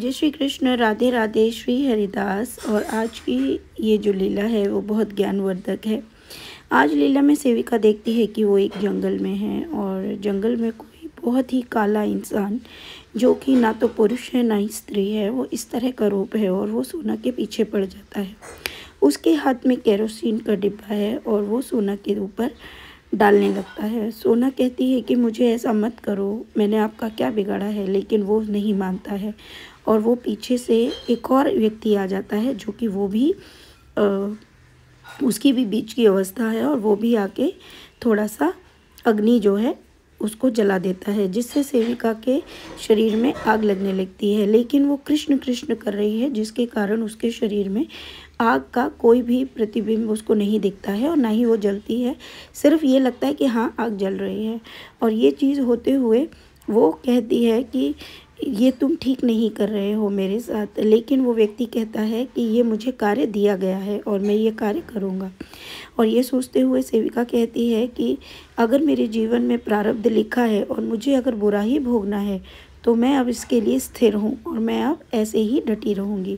जय श्री कृष्ण, राधे राधे, श्री हरिदास। और आज की ये जो लीला है वो बहुत ज्ञानवर्धक है। आज लीला में सेविका देखती है कि वो एक जंगल में है और जंगल में कोई बहुत ही काला इंसान, जो कि ना तो पुरुष है ना ही स्त्री है, वो इस तरह का रूप है और वो सोना के पीछे पड़ जाता है। उसके हाथ में केरोसिन का डिब्बा है और वो सोना के ऊपर डालने लगता है। सोना कहती है कि मुझे ऐसा मत करो, मैंने आपका क्या बिगाड़ा है, लेकिन वो नहीं मानता है। और वो पीछे से एक और व्यक्ति आ जाता है, जो कि वो भी उसकी भी बीच की अवस्था है और वो भी आके थोड़ा सा अग्नि जो है उसको जला देता है, जिससे सेविका के शरीर में आग लगने लगती है। लेकिन वो कृष्ण कृष्ण कर रही है, जिसके कारण उसके शरीर में आग का कोई भी प्रतिबिंब उसको नहीं दिखता है और ना ही वो जलती है। सिर्फ ये लगता है कि हाँ, आग जल रही है। और ये चीज़ होते हुए वो कहती है कि ये तुम ठीक नहीं कर रहे हो मेरे साथ। लेकिन वो व्यक्ति कहता है कि ये मुझे कार्य दिया गया है और मैं ये कार्य करूँगा। और ये सोचते हुए सेविका कहती है कि अगर मेरे जीवन में प्रारब्ध लिखा है और मुझे अगर बुरा ही भोगना है, तो मैं अब इसके लिए स्थिर हूँ और मैं अब ऐसे ही डटी रहूँगी।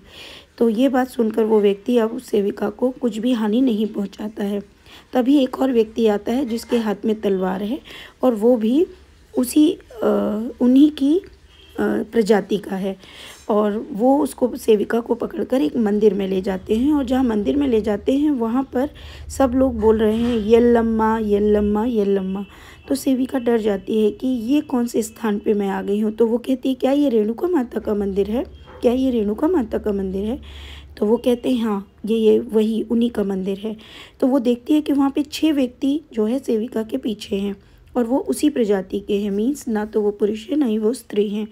तो ये बात सुनकर वो व्यक्ति अब उस सेविका को कुछ भी हानि नहीं पहुँचाता है। तभी एक और व्यक्ति आता है जिसके हाथ में तलवार है और वो भी उन्हीं की प्रजाति का है। और वो उसको सेविका को पकड़कर एक मंदिर में ले जाते हैं और जहाँ मंदिर में ले जाते हैं वहाँ पर सब लोग बोल रहे हैं यल्लम्मा यल्लम्मा यल्लम्मा। तो सेविका डर जाती है कि ये कौन से स्थान पे मैं आ गई हूँ। तो वो कहती है, क्या ये रेणुका माता का मंदिर है? क्या ये रेणुका माता का मंदिर है? तो वो कहते हैं हाँ, ये वही उन्हीं का मंदिर है। तो वो देखती है कि वहाँ पे 6 व्यक्ति जो है सेविका के पीछे हैं और वो उसी प्रजाति के हैं, मीन्स ना तो वो पुरुष है ना ही वो स्त्री हैं।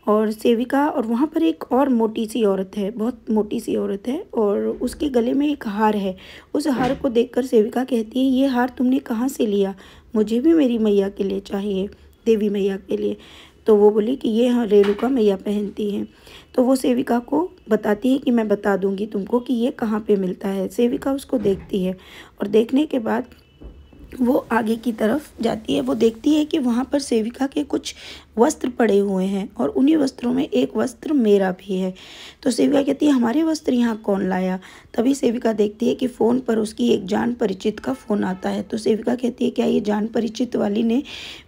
और सेविका, और वहाँ पर एक और मोटी सी औरत है, बहुत मोटी सी औरत है और उसके गले में एक हार है। उस हार को देखकर सेविका कहती है, ये हार तुमने कहाँ से लिया? मुझे भी मेरी मैया के लिए चाहिए, देवी मैया के लिए। तो वो बोली कि ये हाँ, रेणुका मैया पहनती हैं। तो वो सेविका को बताती है कि मैं बता दूंगी तुमको कि ये कहाँ पे मिलता है। सेविका उसको देखती है और देखने के बाद वो आगे की तरफ जाती है। वो देखती है कि वहाँ पर सेविका के कुछ वस्त्र पड़े हुए हैं और उन्हीं वस्त्रों में एक वस्त्र मेरा भी है। तो सेविका कहती है, हमारे वस्त्र यहाँ कौन लाया? तभी सेविका देखती है कि फ़ोन पर उसकी एक जान परिचित का फ़ोन आता है। तो सेविका कहती है, क्या ये जान परिचित वाली ने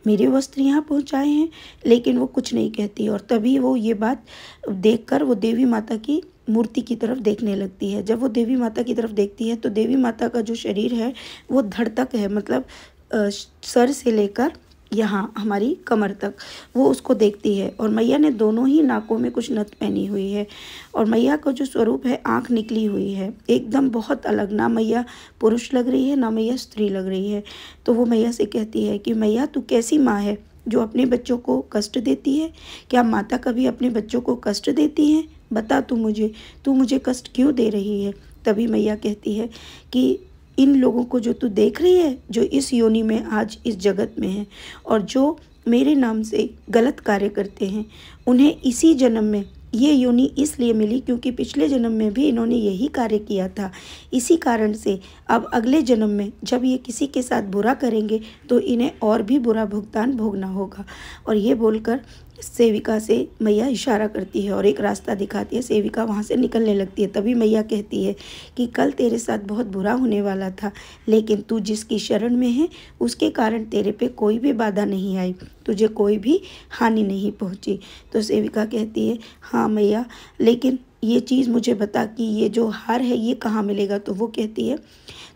मेरे वस्त्र यहाँ पहुँचाए हैं? लेकिन वो कुछ नहीं कहती। और तभी वो ये बात देखकर वो देवी माता की मूर्ति की तरफ देखने लगती है। जब वो देवी माता की तरफ देखती है तो देवी माता का जो शरीर है वो धड़ तक है, मतलब सर से लेकर यहाँ हमारी कमर तक, वो उसको देखती है। और मैया ने दोनों ही नाकों में कुछ नथ पहनी हुई है और मैया का जो स्वरूप है, आँख निकली हुई है, एकदम बहुत अलग। ना मैया पुरुष लग रही है ना मैया स्त्री लग रही है। तो वो मैया से कहती है कि मैया, तू कैसी माँ है जो अपने बच्चों को कष्ट देती है? क्या माता कभी अपने बच्चों को कष्ट देती है? बता तू मुझे कष्ट क्यों दे रही है? तभी मैया कहती है कि इन लोगों को जो तू देख रही है, जो इस योनि में आज इस जगत में है और जो मेरे नाम से गलत कार्य करते हैं, उन्हें इसी जन्म में ये योनि इसलिए मिली क्योंकि पिछले जन्म में भी इन्होंने यही कार्य किया था। इसी कारण से अब अगले जन्म में जब ये किसी के साथ बुरा करेंगे तो इन्हें और भी बुरा भुगतान भोगना होगा। और ये बोलकर सेविका से मैया इशारा करती है और एक रास्ता दिखाती है। सेविका वहाँ से निकलने लगती है। तभी मैया कहती है कि कल तेरे साथ बहुत बुरा होने वाला था, लेकिन तू जिसकी शरण में है उसके कारण तेरे पे कोई भी बाधा नहीं आई, तुझे कोई भी हानि नहीं पहुँची। तो सेविका कहती है, हाँ मैया, लेकिन ये चीज़ मुझे बता कि ये जो हार है ये कहाँ मिलेगा? तो वो कहती है,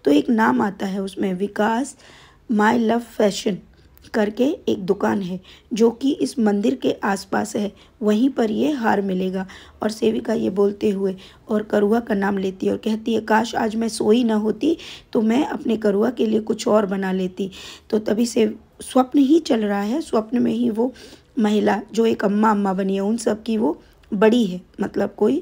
तो एक नाम आता है उसमें, विकास माय लव फैशन करके एक दुकान है जो कि इस मंदिर के आसपास है, वहीं पर ये हार मिलेगा। और सेविका ये बोलते हुए और करुआ का नाम लेती है और कहती है, काश आज मैं सोई ना होती तो मैं अपने करुआ के लिए कुछ और बना लेती। तो तभी से स्वप्न ही चल रहा है। स्वप्न में ही वो महिला जो एक अम्मा बनी है, उन सब की वो बड़ी है, मतलब कोई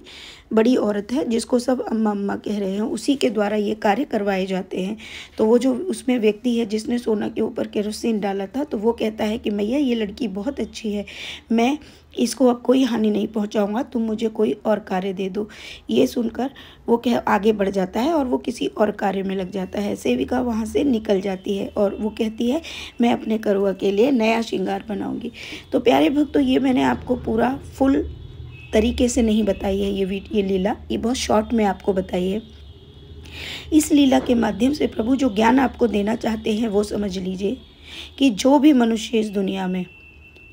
बड़ी औरत है जिसको सब अम्मा अम्मा कह रहे हैं, उसी के द्वारा ये कार्य करवाए जाते हैं। तो वो जो उसमें व्यक्ति है जिसने सोना के ऊपर केरोसिन डाला था, तो वो कहता है कि मैया, ये लड़की बहुत अच्छी है, मैं इसको अब कोई हानि नहीं पहुंचाऊंगा, तुम मुझे कोई और कार्य दे दो। ये सुनकर वो आगे बढ़ जाता है और वो किसी और कार्य में लग जाता है। सेविका वहाँ से निकल जाती है और वो कहती है, मैं अपने करुआ के लिए नया श्रृंगार बनाऊंगी। तो प्यारे भक्तों, ये मैंने आपको पूरा फुल तरीके से नहीं बताई है ये लीला, ये बहुत शॉर्ट में आपको बताई है। इस लीला के माध्यम से प्रभु जो ज्ञान आपको देना चाहते हैं वो समझ लीजिए कि जो भी मनुष्य इस दुनिया में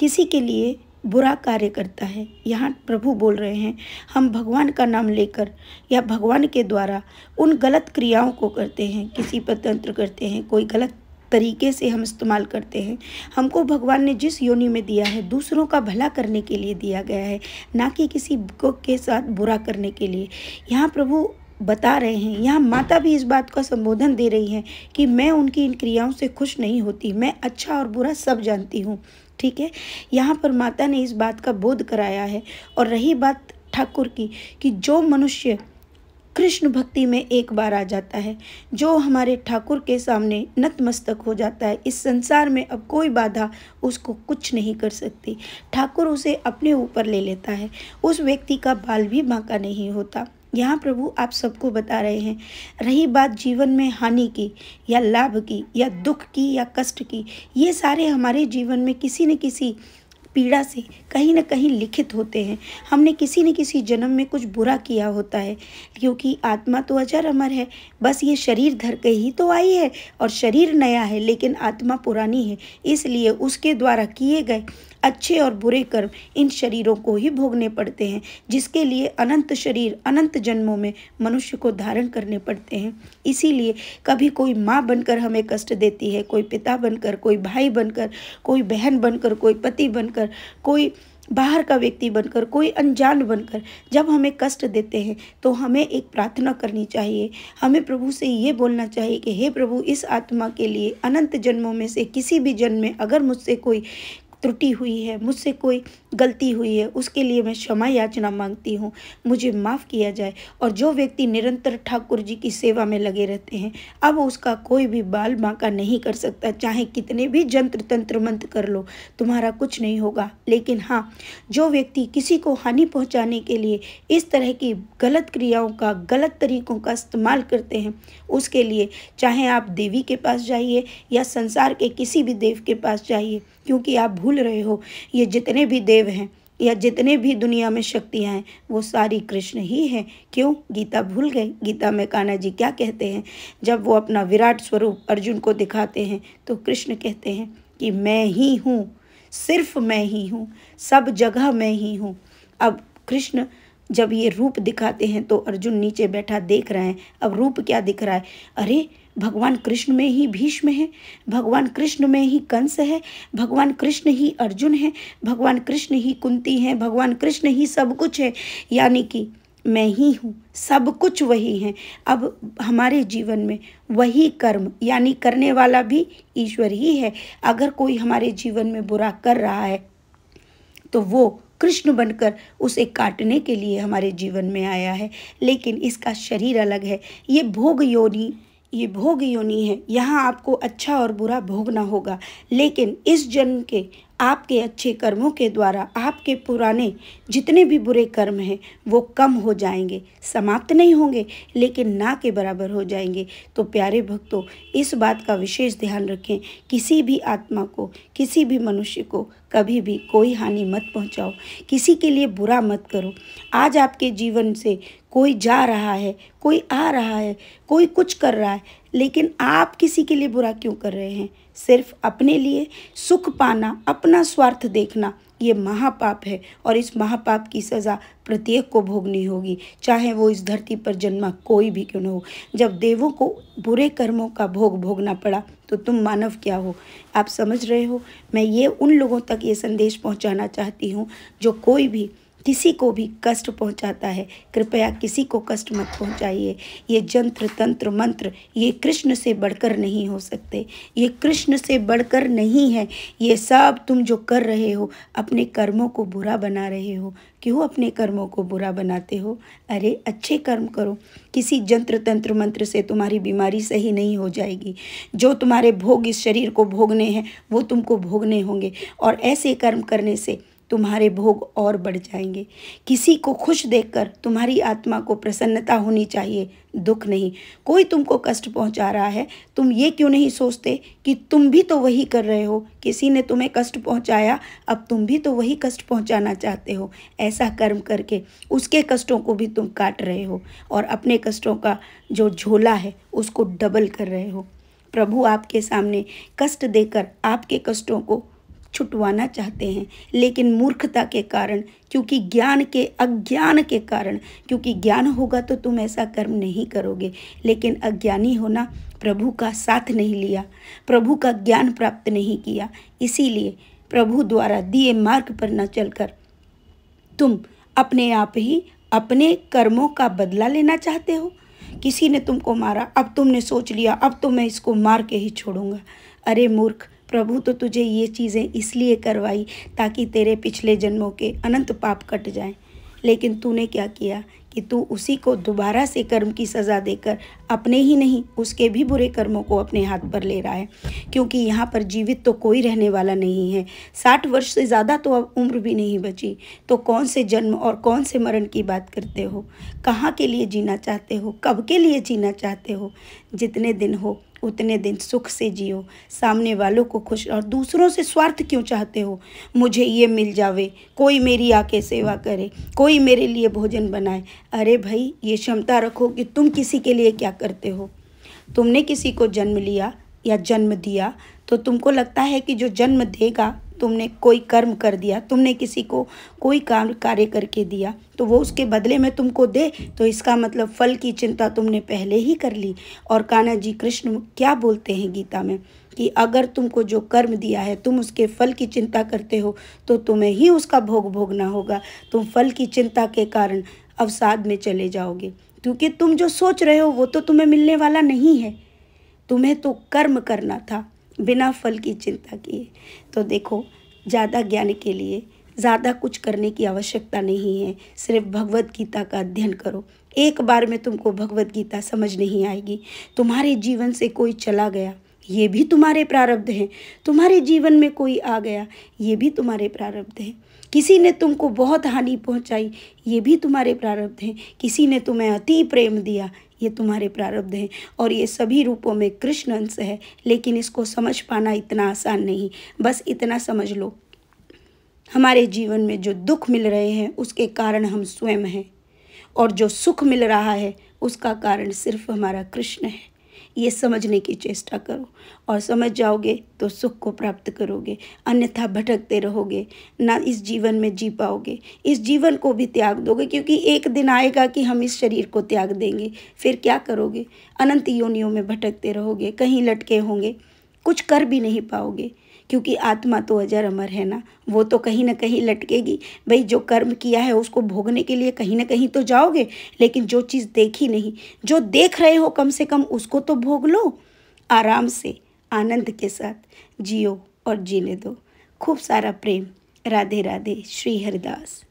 किसी के लिए बुरा कार्य करता है, यहाँ प्रभु बोल रहे हैं हम भगवान का नाम लेकर या भगवान के द्वारा उन गलत क्रियाओं को करते हैं, किसी पर तंत्र करते हैं, कोई गलत तरीके से हम इस्तेमाल करते हैं। हमको भगवान ने जिस योनि में दिया है दूसरों का भला करने के लिए दिया गया है, ना कि किसी को के साथ बुरा करने के लिए। यहाँ प्रभु बता रहे हैं, यहाँ माता भी इस बात का संबोधन दे रही हैं कि मैं उनकी इन क्रियाओं से खुश नहीं होती, मैं अच्छा और बुरा सब जानती हूँ। ठीक है, यहाँ पर माता ने इस बात का बोध कराया है। और रही बात ठाकुर की कि जो मनुष्य कृष्ण भक्ति में एक बार आ जाता है, जो हमारे ठाकुर के सामने नतमस्तक हो जाता है, इस संसार में अब कोई बाधा उसको कुछ नहीं कर सकती। ठाकुर उसे अपने ऊपर ले लेता है, उस व्यक्ति का बाल भी बांका नहीं होता। यहाँ प्रभु आप सबको बता रहे हैं। रही बात जीवन में हानि की या लाभ की या दुख की या कष्ट की, ये सारे हमारे जीवन में किसी न किसी पीड़ा से कहीं न कहीं लिखित होते हैं। हमने किसी न किसी जन्म में कुछ बुरा किया होता है, क्योंकि आत्मा तो अजर अमर है, बस ये शरीर धर के ही तो आई है और शरीर नया है लेकिन आत्मा पुरानी है। इसलिए उसके द्वारा किए गए अच्छे और बुरे कर्म इन शरीरों को ही भोगने पड़ते हैं, जिसके लिए अनंत शरीर अनंत जन्मों में मनुष्य को धारण करने पड़ते हैं। इसीलिए कभी कोई माँ बनकर हमें कष्ट देती है, कोई पिता बनकर, कोई भाई बनकर, कोई बहन बनकर, कोई पति बनकर, कोई बाहर का व्यक्ति बनकर, कोई अनजान बनकर जब हमें कष्ट देते हैं तो हमें एक प्रार्थना करनी चाहिए। हमें प्रभु से ये बोलना चाहिए कि हे प्रभु, इस आत्मा के लिए अनंत जन्मों में से किसी भी जन्म में अगर मुझसे कोई त्रुटि हुई है, मुझसे कोई गलती हुई है, उसके लिए मैं क्षमा याचना मांगती हूँ, मुझे माफ़ किया जाए। और जो व्यक्ति निरंतर ठाकुर जी की सेवा में लगे रहते हैं, अब उसका कोई भी बाल बांका नहीं कर सकता। चाहे कितने भी जंत्र तंत्र मंत्र कर लो, तुम्हारा कुछ नहीं होगा। लेकिन हाँ, जो व्यक्ति किसी को हानि पहुँचाने के लिए इस तरह की गलत क्रियाओं का, गलत तरीकों का इस्तेमाल करते हैं, उसके लिए चाहे आप देवी के पास जाइए या संसार के किसी भी देव के पास जाइए, क्योंकि आप भूल रहे हो ये जितने भी देव हैं या जितने भी दुनिया में शक्तियाँ हैं वो सारी कृष्ण ही हैं। क्यों? गीता भूल गए? गीता में कान्हा जी क्या कहते हैं? जब वो अपना विराट स्वरूप अर्जुन को दिखाते हैं तो कृष्ण कहते हैं कि मैं ही हूँ, सिर्फ मैं ही हूँ, सब जगह मैं ही हूँ। अब कृष्ण जब ये रूप दिखाते हैं तो अर्जुन नीचे बैठा देख रहे हैं। अब रूप क्या दिख रहा है? अरे भगवान कृष्ण में ही भीष्म है, भगवान कृष्ण में ही कंस है, भगवान कृष्ण ही अर्जुन है, भगवान कृष्ण ही कुंती हैं, भगवान कृष्ण ही सब कुछ है। यानी कि मैं ही हूँ, सब कुछ वही है। अब हमारे जीवन में वही कर्म यानी करने वाला भी ईश्वर ही है। अगर कोई हमारे जीवन में बुरा कर रहा है तो वो कृष्ण बनकर उसे काटने के लिए हमारे जीवन में आया है, लेकिन इसका शरीर अलग है। ये भोग योनि है। यहाँ आपको अच्छा और बुरा भोगना होगा, लेकिन इस जन्म के आपके अच्छे कर्मों के द्वारा आपके पुराने जितने भी बुरे कर्म हैं वो कम हो जाएंगे, समाप्त नहीं होंगे लेकिन ना के बराबर हो जाएंगे। तो प्यारे भक्तों, इस बात का विशेष ध्यान रखें, किसी भी आत्मा को, किसी भी मनुष्य को कभी भी कोई हानि मत पहुंचाओ, किसी के लिए बुरा मत करो। आज आपके जीवन से कोई जा रहा है, कोई आ रहा है, कोई कुछ कर रहा है, लेकिन आप किसी के लिए बुरा क्यों कर रहे हैं? सिर्फ अपने लिए सुख पाना, अपना स्वार्थ देखना, ये महापाप है और इस महापाप की सज़ा प्रत्येक को भोगनी होगी, चाहे वो इस धरती पर जन्मा कोई भी क्यों न हो। जब देवों को बुरे कर्मों का भोग भोगना पड़ा तो तुम मानव क्या हो? आप समझ रहे हो? मैं ये उन लोगों तक ये संदेश पहुंचाना चाहती हूँ जो कोई भी किसी को भी कष्ट पहुंचाता है, कृपया किसी को कष्ट मत पहुंचाइए। ये जंत्र तंत्र मंत्र ये कृष्ण से बढ़कर नहीं हो सकते, ये कृष्ण से बढ़कर नहीं है। ये सब तुम जो कर रहे हो अपने कर्मों को बुरा बना रहे हो। क्यों अपने कर्मों को बुरा बनाते हो? अरे अच्छे कर्म करो। किसी जंत्र तंत्र मंत्र से तुम्हारी बीमारी सही नहीं हो जाएगी। जो तुम्हारे भोग इस शरीर को भोगने हैं वो तुमको भोगने होंगे, और ऐसे कर्म करने से तुम्हारे भोग और बढ़ जाएंगे। किसी को खुश देखकर तुम्हारी आत्मा को प्रसन्नता होनी चाहिए, दुख नहीं। कोई तुमको कष्ट पहुंचा रहा है, तुम ये क्यों नहीं सोचते कि तुम भी तो वही कर रहे हो। किसी ने तुम्हें कष्ट पहुंचाया, अब तुम भी तो वही कष्ट पहुंचाना चाहते हो। ऐसा कर्म करके उसके कष्टों को भी तुम काट रहे हो और अपने कष्टों का जो झोला है उसको डबल कर रहे हो। प्रभु आपके सामने कष्ट देकर आपके कष्टों को छुटवाना चाहते हैं, लेकिन मूर्खता के कारण, क्योंकि अज्ञान के कारण, क्योंकि ज्ञान होगा तो तुम ऐसा कर्म नहीं करोगे, लेकिन अज्ञानी होना, प्रभु का साथ नहीं लिया, प्रभु का ज्ञान प्राप्त नहीं किया, इसीलिए प्रभु द्वारा दिए मार्ग पर न चलकर तुम अपने आप ही अपने कर्मों का बदला लेना चाहते हो। किसी ने तुमको मारा, अब तुमने सोच लिया अब तो मैं इसको मार के ही छोड़ूंगा। अरे मूर्ख, प्रभु तो तुझे ये चीज़ें इसलिए करवाई ताकि तेरे पिछले जन्मों के अनंत पाप कट जाएं, लेकिन तूने क्या किया कि तू उसी को दोबारा से कर्म की सज़ा देकर अपने ही नहीं उसके भी बुरे कर्मों को अपने हाथ पर ले रहा है। क्योंकि यहाँ पर जीवित तो कोई रहने वाला नहीं है, 60 वर्ष से ज़्यादा तो अब उम्र भी नहीं बची, तो कौन से जन्म और कौन से मरण की बात करते हो। कहाँ के लिए जीना चाहते हो, कब के लिए जीना चाहते हो। जितने दिन हो उतने दिन सुख से जियो, सामने वालों को खुश, और दूसरों से स्वार्थ क्यों चाहते हो। मुझे ये मिल जावे, कोई मेरी आके सेवा करे, कोई मेरे लिए भोजन बनाए। अरे भाई, ये क्षमता रखो कि तुम किसी के लिए क्या करते हो। तुमने किसी को जन्म लिया या जन्म दिया तो तुमको लगता है कि जो जन्म देगा, तुमने कोई कर्म कर दिया, तुमने किसी को कोई कार्य करके दिया तो वो उसके बदले में तुमको दे, तो इसका मतलब फल की चिंता तुमने पहले ही कर ली। और कान्हा जी कृष्ण क्या बोलते हैं गीता में कि अगर तुमको जो कर्म दिया है तुम उसके फल की चिंता करते हो तो तुम्हें ही उसका भोग भोगना होगा। तुम फल की चिंता के कारण अवसाद में चले जाओगे, क्योंकि तुम जो सोच रहे हो वो तो तुम्हें मिलने वाला नहीं है। तुम्हें तो कर्म करना था बिना फल की चिंता किए। तो देखो, ज़्यादा ज्ञान के लिए ज़्यादा कुछ करने की आवश्यकता नहीं है, सिर्फ भगवत गीता का अध्ययन करो। एक बार में तुमको भगवत गीता समझ नहीं आएगी। तुम्हारे जीवन से कोई चला गया, ये भी तुम्हारे प्रारब्ध हैं। तुम्हारे जीवन में कोई आ गया, ये भी तुम्हारे प्रारब्ध हैं। किसी ने तुमको बहुत हानि पहुंचाई, ये भी तुम्हारे प्रारब्ध हैं। किसी ने तुम्हें अति प्रेम दिया, ये तुम्हारे प्रारब्ध हैं। और ये सभी रूपों में कृष्ण अंश है, लेकिन इसको समझ पाना इतना आसान नहीं। बस इतना समझ लो, हमारे जीवन में जो दुख मिल रहे हैं उसके कारण हम स्वयं हैं, और जो सुख मिल रहा है उसका कारण सिर्फ हमारा कृष्ण है। ये समझने की चेष्टा करो, और समझ जाओगे तो सुख को प्राप्त करोगे, अन्यथा भटकते रहोगे, ना इस जीवन में जी पाओगे, इस जीवन को भी त्याग दोगे। क्योंकि एक दिन आएगा कि हम इस शरीर को त्याग देंगे, फिर क्या करोगे। अनंत योनियों में भटकते रहोगे, कहीं लटके होंगे, कुछ कर भी नहीं पाओगे, क्योंकि आत्मा तो अजर अमर है ना, वो तो कहीं ना कहीं लटकेगी। भाई, जो कर्म किया है उसको भोगने के लिए कहीं ना कहीं तो जाओगे, लेकिन जो चीज़ देखी नहीं, जो देख रहे हो कम से कम उसको तो भोग लो। आराम से आनंद के साथ जियो और जीने दो। खूब सारा प्रेम। राधे राधे। श्री हरिदास।